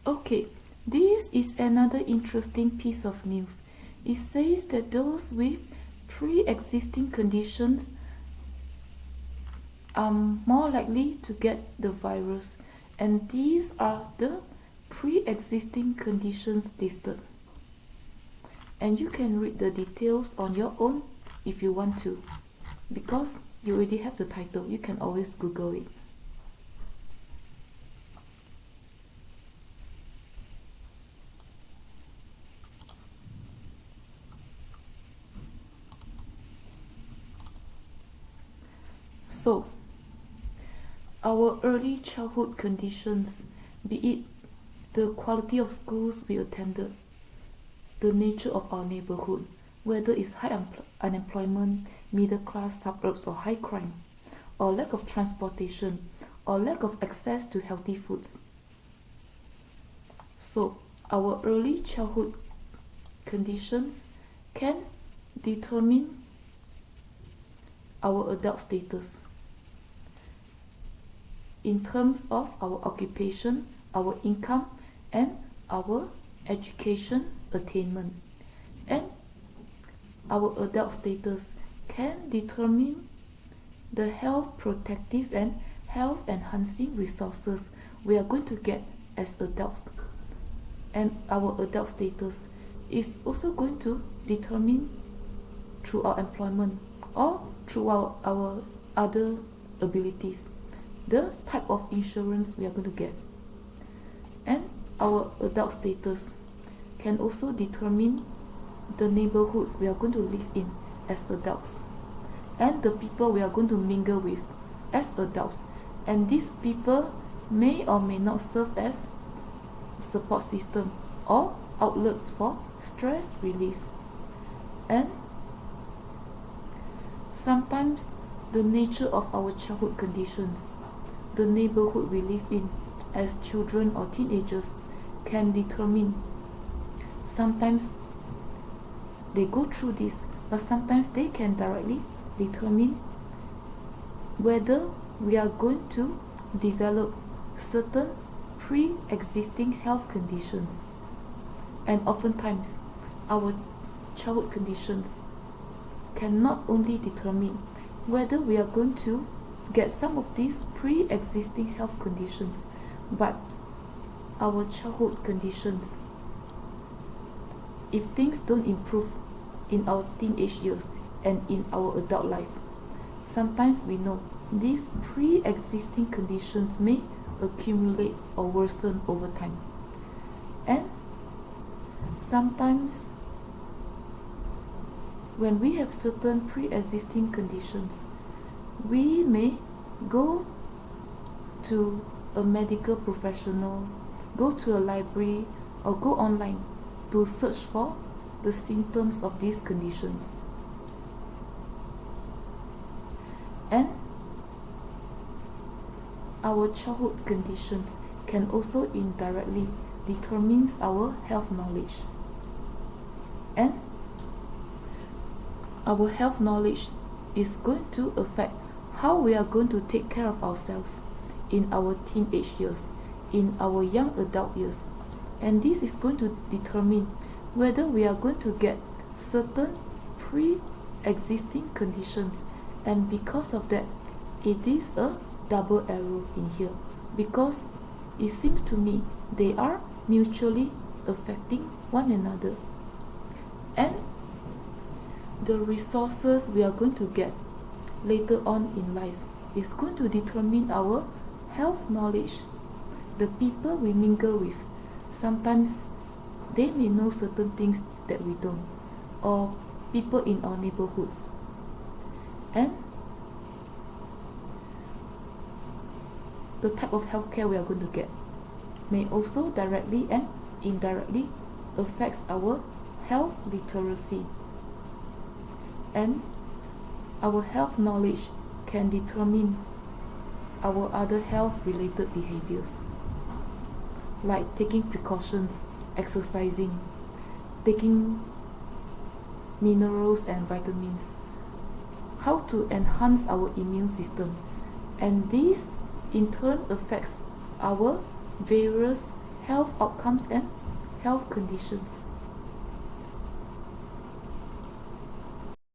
Okay, this is another interesting piece of news. It says that those with pre-existing conditions are more likely to get the virus, and these are the pre-existing conditions listed. And you can read the details on your own if you want to, because you already have the title. You can always Google it. So, our early childhood conditions, be it the quality of schools we attended, the nature of our neighborhood, whether it's high unemployment, middle class suburbs, or high crime, or lack of transportation, or lack of access to healthy foods. So, our early childhood conditions can determine our adult status in terms of our occupation, our income, and our education attainment. And our adult status can determine the health protective and health enhancing resources we are going to get as adults. And our adult status is also going to determine through our employment or through our other abilities the type of insurance we are going to get. And our adult status can also determine the neighborhoods we are going to live in as adults, and the people we are going to mingle with as adults. And these people may or may not serve as support system or outlets for stress relief. And sometimes the nature of our childhood conditions, the neighborhood we live in as children or teenagers, can determine. Sometimes they go through this, but sometimes they can directly determine whether we are going to develop certain pre-existing health conditions. And oftentimes our childhood conditions can not only determine whether we are going to get some of these pre-existing health conditions, but our childhood conditions, if things don't improve in our teenage years and in our adult life, sometimes we know these pre-existing conditions may accumulate or worsen over time. And sometimes when we have certain pre-existing conditions, we may go to a medical professional, go to a library, or go online to search for the symptoms of these conditions. And our childhood conditions can also indirectly determine our health knowledge. And our health knowledge is going to affect how we are going to take care of ourselves in our teenage years, in our young adult years. And this is going to determine whether we are going to get certain pre-existing conditions. And because of that, it is a double arrow in here, because it seems to me they are mutually affecting one another. And the resources we are going to get later on in life is going to determine our health knowledge. The people we mingle with, sometimes they may know certain things that we don't, or people in our neighborhoods. And the type of healthcare we are going to get may also directly and indirectly affects our health literacy. And our health knowledge can determine our other health related behaviors, like taking precautions, exercising, taking minerals and vitamins, how to enhance our immune system. And this in turn affects our various health outcomes and health conditions.